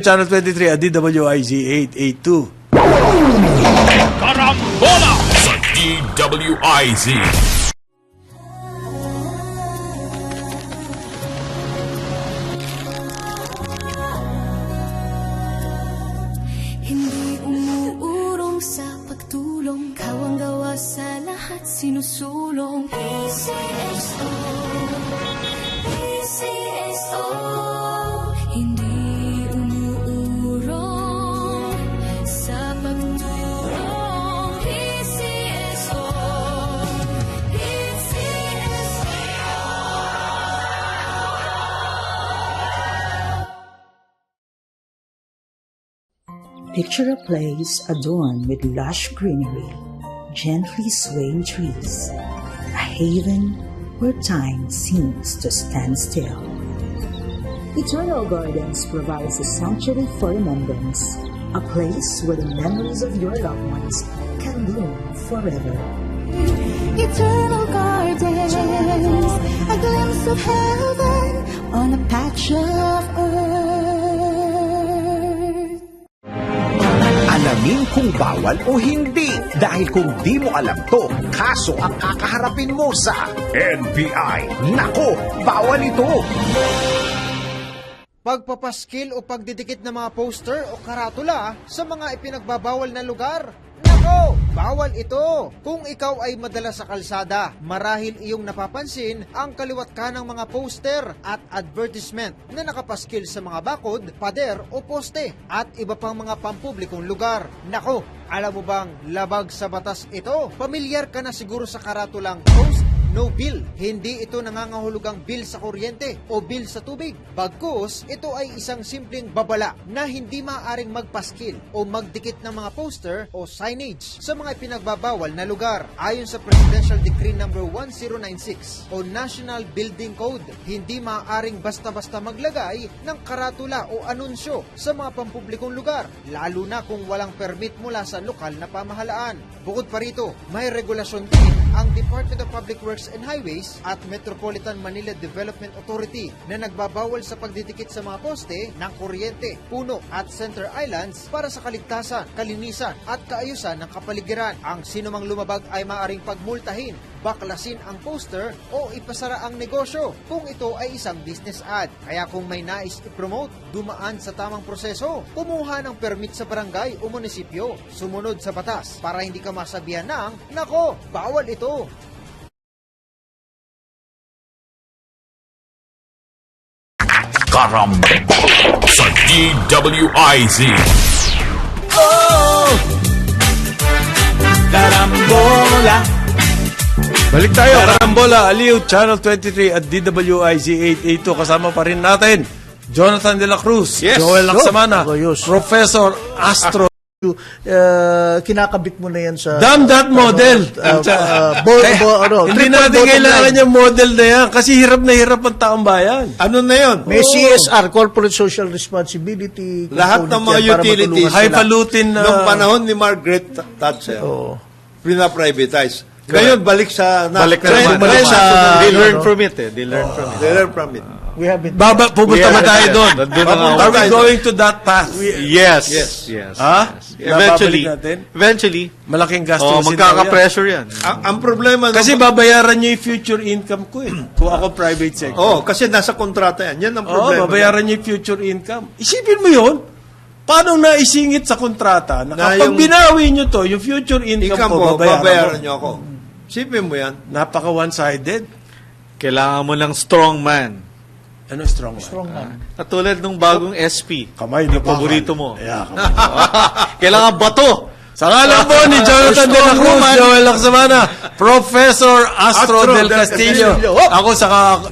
Channel 23 at DWIZ 882. Karambola sa DWIZ. Hindi umuurong sa pagtulong, kawang gawa sa lahat sinusulong. PCSO, PCSO. Hindi umuurong sa pagtulong. PCSO, Picture a place adorned with lush greenery, gently swaying trees, a haven where time seems to stand still. Eternal Gardens provides a sanctuary for remembrance, a place where the memories of your loved ones can bloom forever. Eternal Gardens, a glimpse of heaven on a patch of earth. Alamin kung bawal o hindi. Dahil kung di mo alam to, kaso ang kakaharapin mo sa NBI. Nako, bawal ito! Pagpapaskil o pagdidikit ng mga poster o karatula sa mga ipinagbabawal na lugar. Nako, bawal ito! Kung ikaw ay madalas sa kalsada, marahil iyong napapansin ang kaliwat kanang mga poster at advertisement na nakapaskil sa mga bakod, pader o poste at iba pang mga pampublikong lugar. Nako, alam mo bang labag sa batas ito? Pamilyar ka na siguro sa karatulang post no bill. Hindi ito nangangahulugang bill sa kuryente o bill sa tubig. Bagkus, ito ay isang simpleng babala na hindi maaaring magpaskil o magdikit ng mga poster o signage sa mga pinagbabawal na lugar. Ayon sa Presidential Decree No. 1096 o National Building Code, hindi maaaring basta-basta maglagay ng karatula o anunsyo sa mga pampublikong lugar, lalo na kung walang permit mula sa lokal na pamahalaan. Bukod pa rito, may regulasyon din ang Department of Public Works and Highways at Metropolitan Manila Development Authority na nagbabawal sa pagdidikit sa mga poste ng kuryente, puno at center islands para sa kaligtasan, kalinisan at kaayusan ng kapaligiran. Ang sinumang lumabag ay maaaring pagmultahin, baklasin ang poster o ipasara ang negosyo kung ito ay isang business ad. Kaya kung may nais i-promote, dumaan sa tamang proseso, kumuha ng permit sa barangay o munisipyo, sumunod sa batas para hindi ka masabihan ng, nako, bawal ito. Karambola sa DWIZ. Karambola! Balik tayo, Karambola, Aliw, Channel 23 at DWIZ 882. Kasama pa rin natin Jonathan De La Cruz, Yes. Joel Lacsamana, Ayos. Professor Astro. Kinakabit mo na yan sa... Damn that model! triple Hindi natin bottom kailangan line. yung model na yan kasi hirap na hirap ang taong bayan. Ano na yun? May CSR, Corporate Social Responsibility. Lahat ng mga component yan para utilities matulungan Highfalutin na... Noong panahon ni Margaret Thatcher, Oo. pina-privatize. Ngayon, balik sa... Balik na naman sa... They learn from it. They learn from it. We have been... Pupunta ba tayo doon? Pupunta Are we tayo going to that path? Yes. Ha? Eventually. Nababalik natin? Eventually. Malaking gastos. Magkaka-pressure yan. Ang problema... Kasi babayaran nyo yung future income ko eh. Kung ako private sector. kasi nasa kontrata yan. Yan ang Oo, problema. babayaran nyo yung future income. Isipin mo yun. Paano naisingit sa kontrata na Na kapag yung- binawi nyo to, yung future income Income ko, mo, babayaran mo. nyo ako. Sipin mo yan. Napaka one-sided. Kailangan mo ng strong man. Ano strong man? Strong man. Katulad nung bagong SP. Kamay Yung paborito mo. Yeah, Kailangan bato. sa ngalan po ni Jonathan De La Cruz, Joel Lacsamana, Professor Astro del Castillo. Ako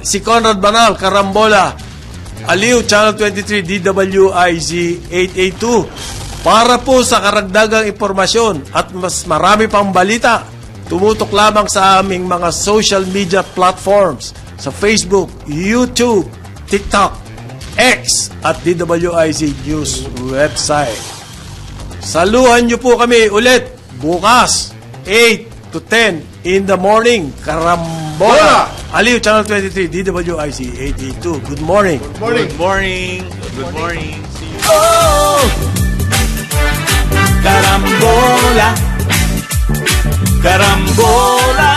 si Conrad Banal, Karambola, Aliw, Channel 23, DWIZ 882. Para po sa karagdagang impormasyon at mas marami pang balita, tumutok lamang sa aming mga social media platforms sa Facebook, YouTube, TikTok, X at DWIZ News website. Saluhan niyo po kami ulit bukas 8 to 10 in the morning. Karambola! Aliw, Channel 23, DWIZ 882. Good morning. Good morning. Good morning. See you. Oh, Karambola, Karambola.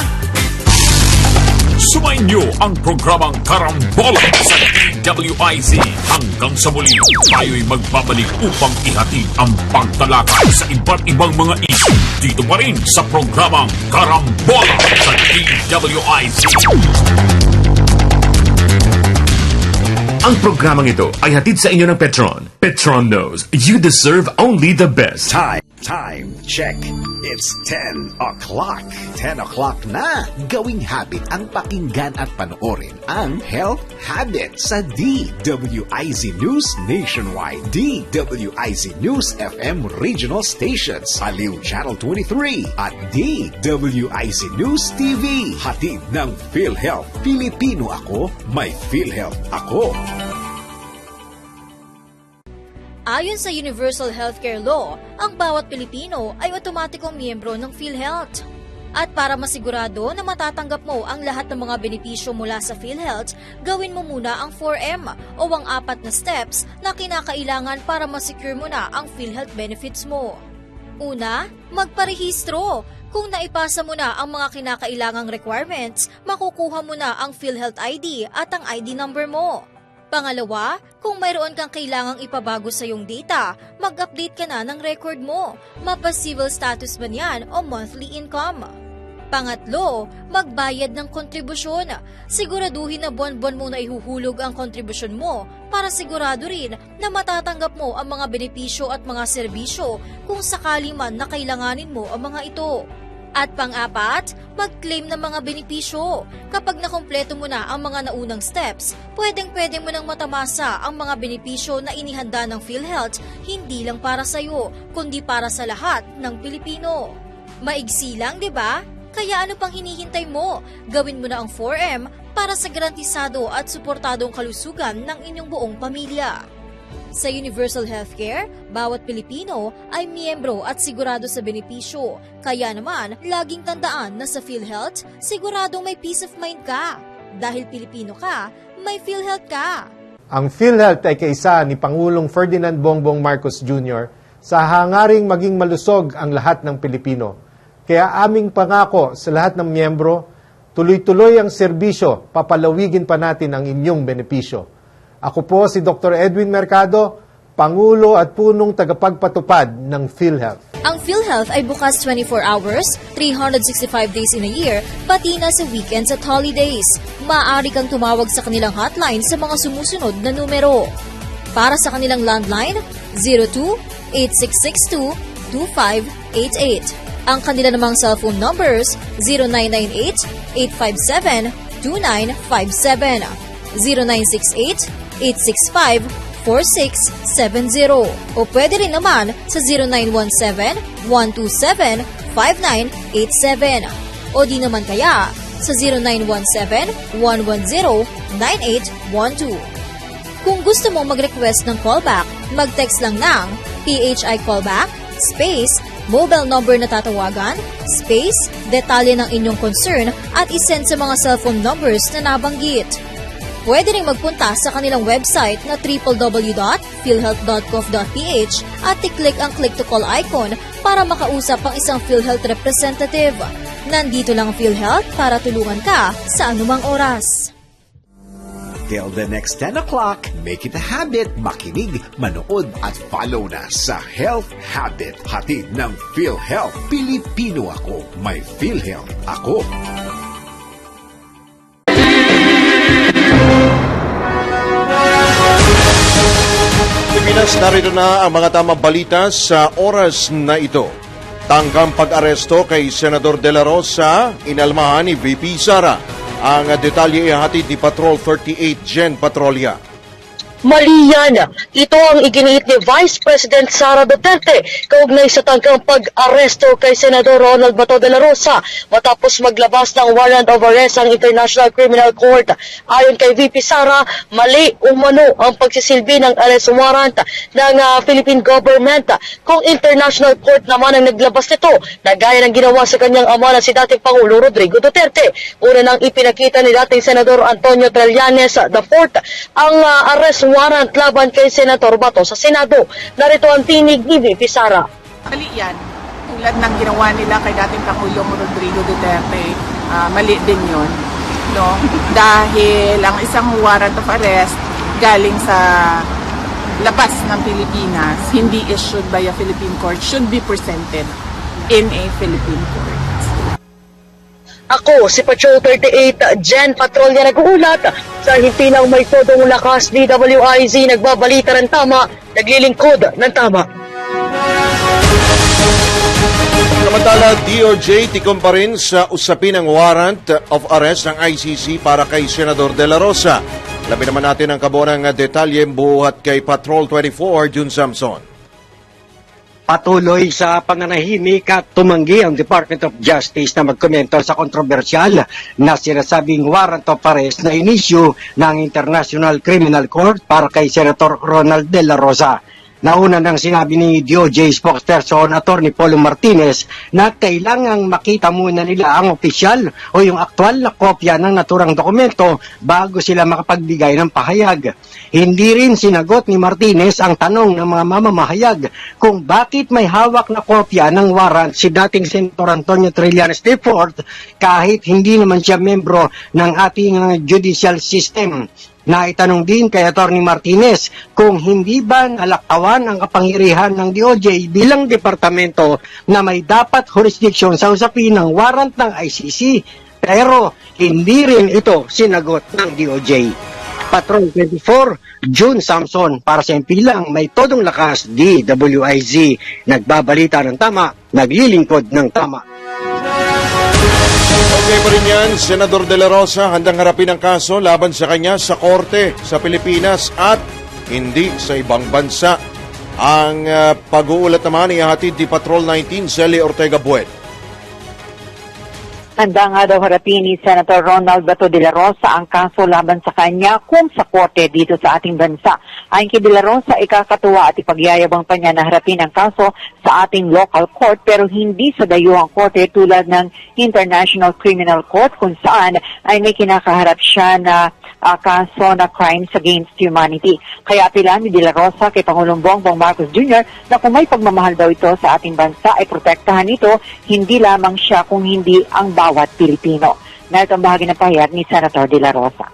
Sumainyo ang programang Karambola sa DWIZ. Hanggang sa muli, tayo'y magbabalik upang ihatid ang pagtalakay sa iba't ibang mga issue dito pa rin sa programang Karambola sa DWIZ. Ang programang ito ay hatid sa inyo ng Petron. Petron knows you deserve only the best. Time check. It's 10 o'clock. 10 o'clock na. Gawing habit ang pakinggan at panoorin ang Health Habit sa DWIZ News Nationwide, DWIZ News FM Regional Stations, Aliw Channel 23 at DWIZ News TV. Hatid ng PhilHealth. Pilipino ako, may PhilHealth ako. Ayon sa Universal Healthcare Law, ang bawat Pilipino ay otomatikong miyembro ng PhilHealth. At para masigurado na matatanggap mo ang lahat ng mga benepisyo mula sa PhilHealth, gawin mo muna ang 4M o ang 4 na steps na kinakailangan para masecure mo na ang PhilHealth benefits mo. Una, magparehistro. Kung naipasa mo na ang mga kinakailangang requirements, makukuha mo na ang PhilHealth ID at ang ID number mo. Pangalawa, kung mayroon kang kailangang ipabago sa iyong data, mag-update ka na ng record mo, mapa-civil status man yan o monthly income. Pangatlo, magbayad ng kontribusyon. Siguraduhin na buwan-buwan mo na ihuhulog ang kontribusyon mo para sigurado rin na matatanggap mo ang mga benepisyo at mga serbisyo kung sakali man na kailanganin mo ang mga ito. At pang-apat, mag-claim ng mga benepisyo. Kapag nakumpleto mo na ang mga naunang steps, pwedeng-pwede mo nang matamasa ang mga benepisyo na inihanda ng PhilHealth, hindi lang para sa iyo, kundi para sa lahat ng Pilipino. Maigsi lang, di ba? Kaya ano pang hinihintay mo? Gawin mo na ang 4M para sa garantisado at suportadong kalusugan ng inyong buong pamilya. Sa Universal Healthcare, bawat Pilipino ay miyembro at sigurado sa benepisyo. Kaya naman, laging tandaan na sa PhilHealth, siguradong may peace of mind ka. Dahil Pilipino ka, may PhilHealth ka. Ang PhilHealth ay kaisa ni Pangulong Ferdinand Bongbong Marcos Jr. sa hangaring maging malusog ang lahat ng Pilipino. Kaya aming pangako sa lahat ng miyembro, tuloy-tuloy ang serbisyo, papalawigin pa natin ang inyong benepisyo. Ako po si Dr. Edwin Mercado, Pangulo at punong tagapagpatupad ng PhilHealth. Ang PhilHealth ay bukas 24 hours, 365 days in a year, pati na sa weekends at holidays. Maaari kang tumawag sa kanilang hotline sa mga sumusunod na numero. Para sa kanilang landline, 02-8662-2588. Ang kanila namang cellphone numbers, 0998-857-2957, 0968-865-4670 o pwede rin naman sa 0917-127-5987 o di naman kaya sa 0917-110-9812. Kung gusto mong mag-request ng callback, mag-text lang ng PHI callback, space, mobile number na tatawagan, space, detalye ng inyong concern at isend sa mga cellphone numbers na nabanggit. Pwede rin magpunta sa kanilang website na www.philhealth.gov.ph at i-click ang click to call icon para makausap ang isang PhilHealth representative. Nandito lang ang PhilHealth para tulungan ka sa anumang oras. Till the next 10 o'clock, make it a habit, makinig, manood at follow na sa Health Habit. Hatid ng PhilHealth. Pilipino ako, may PhilHealth ako. Pilipinas, narito na ang mga tamang balita sa oras na ito. Tanggang pag-aresto kay Senador De La Rosa, inalmahan ni VP Sara. Ang detalye ihatid ni Patrol 38 Gen Patrolya. Mali yan. Ito ang iginiit ni Vice President Sara Duterte kaugnay sa tangkang pag-aresto kay Senador Ronald Bato de la Rosa matapos maglabas ng warrant of arrest ang International Criminal Court. Ayon kay VP Sara, mali umano ang pagsisilbi ng arrest warrant ng Philippine government kung International Court naman ang naglabas nito na gaya ng ginawa sa kanyang ama na si dating Pangulo Rodrigo Duterte. Una nang ipinakita ni dating Senador Antonio Trillanes IV ang arrest warrant laban kay Senator Bato sa Senado. Narito ang tinig ni VP Sara. Mali yan. Tulad ng ginawa nila kay dating Pangulong Rodrigo Duterte, mali din yun. No? Dahil ang isang warrant of arrest galing sa labas ng Pilipinas, hindi issued by a Philippine court, should be presented in a Philippine court. Ako, si Patrol 38, Jen Patrolya nag-uulat. Sa himpilang may todong lakas, DWIZ nagbabalita ng tama, naglilingkod ng tama. Samantala, DOJ tikom pa rin sa usapin ng warrant of arrest ng ICC para kay Senador De La Rosa. Labi naman natin ang kabunang detalye buhat kay Patrol 24, June Samson. Patuloy sa pananahimik at tumanggi ang Department of Justice na magkomento sa kontrobersyal na sinasabing warrant of arrest na inisyu ng International Criminal Court para kay Senator Ronald De La Rosa. Nauna nang sinabi ni DOJ spokesperson Atty. Polo Martinez na kailangang makita muna nila ang opisyal o yung aktwal na kopya ng naturang dokumento bago sila makapagbigay ng pahayag. Hindi rin sinagot ni Martinez ang tanong ng mga mamamahayag kung bakit may hawak na kopya ng warrant si dating Senator Antonio Trillanes IV kahit hindi naman siya membro ng ating judicial system. Naitanong din kay Atty. Martinez kung hindi ba nalaktawan ang kapangyarihan ng DOJ bilang departamento na may dapat jurisdiction sa usapin ng warrant ng ICC, pero hindi rin ito sinagot ng DOJ. Patrol 24, June Samson para sa impilang may todong lakas, DWIZ, nagbabalita ng tama, naglilingkod ng tama. Okay pa rin yan, Senador De La Rosa handang harapin ang kaso laban sa kanya sa korte sa Pilipinas at hindi sa ibang bansa. Ang pag-uulat naman ihatid ni Patrol 19, Celi Ortega Buet. Handa nga daw harapin ni Senator Ronald Bato de la Rosa ang kaso laban sa kanya kung sa korte dito sa ating bansa. Ayon kay de la Rosa, ikakatuwa at ipagyayabang pa niya na harapin ang kaso sa ating local court pero hindi sa dayuhang korte tulad ng International Criminal Court kung saan ay may kinakaharap siya na kaso na crimes against humanity. Kaya apila ni de la Rosa kay Pangulong Bongbong Marcos Jr. na kung may pagmamahal daw ito sa ating bansa ay protektahan ito hindi lamang siya kung hindi ang bawat Pilipino. Narito ang bahagi ng pahayag ni Senator De La Rosa.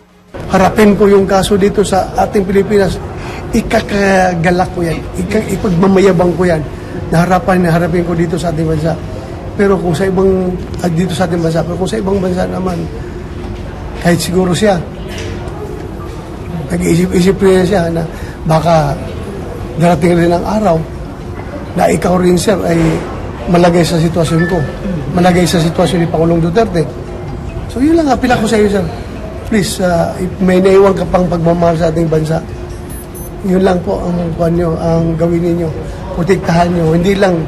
Harapin ko yung kaso dito sa ating Pilipinas. Ikakagalak ko yan. Ipagmamayabang ko yan. Harapin ko dito sa ating bansa. Pero kung sa ibang, dito sa ating bansa, pero kung sa ibang bansa naman, kahit siguro siya, nag-iisip rin siya na baka darating rin ang araw na ikaw rin, sir, ay malagay sa sitwasyon ko. Malagay sa sitwasyon ni Pangulong Duterte. So yun lang, apila ko sa iyo, sir. Please, if may naiwan ka pang pagmamahal sa ating bansa, yun lang po ang gawin ninyo. Protektahan nyo. Hindi lang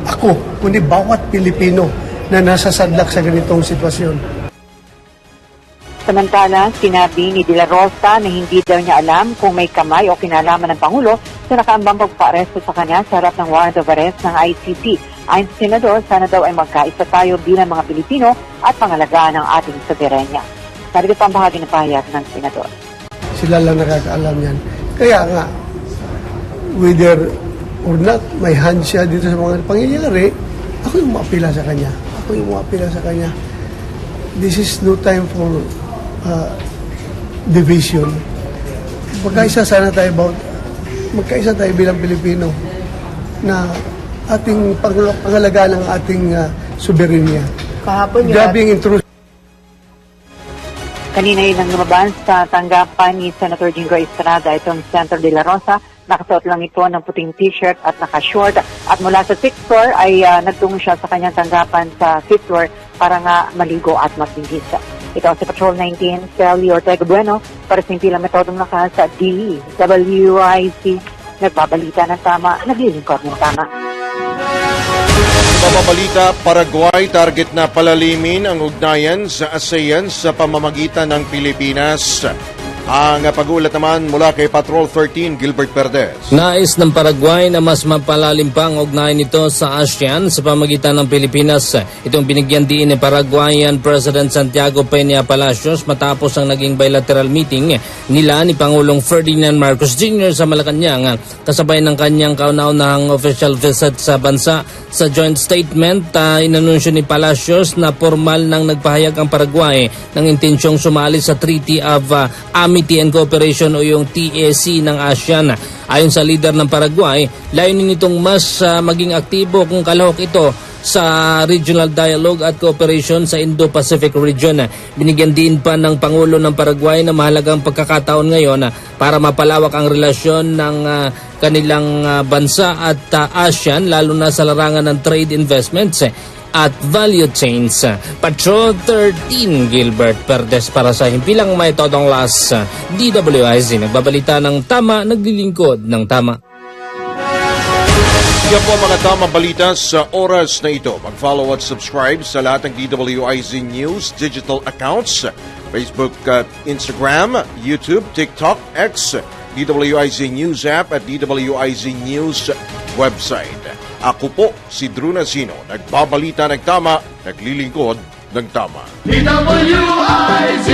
ako, kundi bawat Pilipino na nasa sadlak sa ganitong sitwasyon. Samantala, sinabi ni De La Rosa na hindi daw niya alam kung may kamay o kinalaman ng Pangulo sa nakaambang pagpa-aresto sa kanya sa harap ng warrant of arrest ng ICC. Ayon sa Senador, sana daw ay magkaisa tayo bilang mga Pilipino at pangalagaan ng ating soberenya. Narito pa ang bahagi ng pahayag ng Senador. Sila lang nakakaalam yan. Kaya nga, whether or not may hand siya dito sa mga pangyayari, ako yung maapila sa kanya. This is no time for division. Magkaisa tayo bilang Pilipino na ating pangalagaan ng ating soberenya. Kahapon Grabe yung intrusion. Kanina yun ang lumabas sa tanggapan ni Senator Jingo Estrada, itong Senator De La Rosa. Nakasuot lang ito ng puting t-shirt at naka-short. At mula sa 6th floor ay nagtungo siya sa kanyang tanggapan sa 5th floor para nga maligo at magbingis. Ito si Patrol 19, Celi Ortega Bueno, para sa impilang metodong lakas sa DWIZ. Nagbabalita ng tama, naglilingkod ng tama. Papabalita, Paraguay target na palalimin ang ugnayan sa ASEAN sa pamamagitan ng Pilipinas. Ang pag-uulat naman mula kay Patrol 13, Gilbert Perdes. Nais ng Paraguay na mas mapalalim pa ang ugnayan nito sa ASEAN sa pamagitan ng Pilipinas. Itong binigyan diin ni Paraguayan President Santiago Peña Palacios matapos ang naging bilateral meeting nila ni Pangulong Ferdinand Marcos Jr. sa Malacanang kasabay ng kanyang kauna-unahang official visit sa bansa. Sa joint statement, inanunsyo ni Palacios na formal nang nagpahayag ang Paraguay ng intensyong sumali sa Treaty of Amity and Cooperation o yung TAC ng ASEAN. Ayon sa leader ng Paraguay, layunin nitong mas maging aktibo kung kalahok ito sa regional dialogue at cooperation sa Indo-Pacific region. Binigyan din pa ng Pangulo ng Paraguay na mahalagang pagkakataon ngayon para mapalawak ang relasyon ng kanilang bansa at ASEAN lalo na sa larangan ng trade investments at value chains. Patrol 13, Gilbert Perdes para sa Himpilang May Todong Las, DWIZ. Nagbabalita ng tama, naglilingkod ng tama. Yan po mga tamang balita sa oras na ito. Mag-follow at subscribe sa lahat ng DWIZ News digital accounts, Facebook, Instagram, YouTube, TikTok, X, DWIZ News app at DWIZ News website. Ako po si Drew Nasino, nagbabalita ng tama, naglilingkod ng tama. DWIZ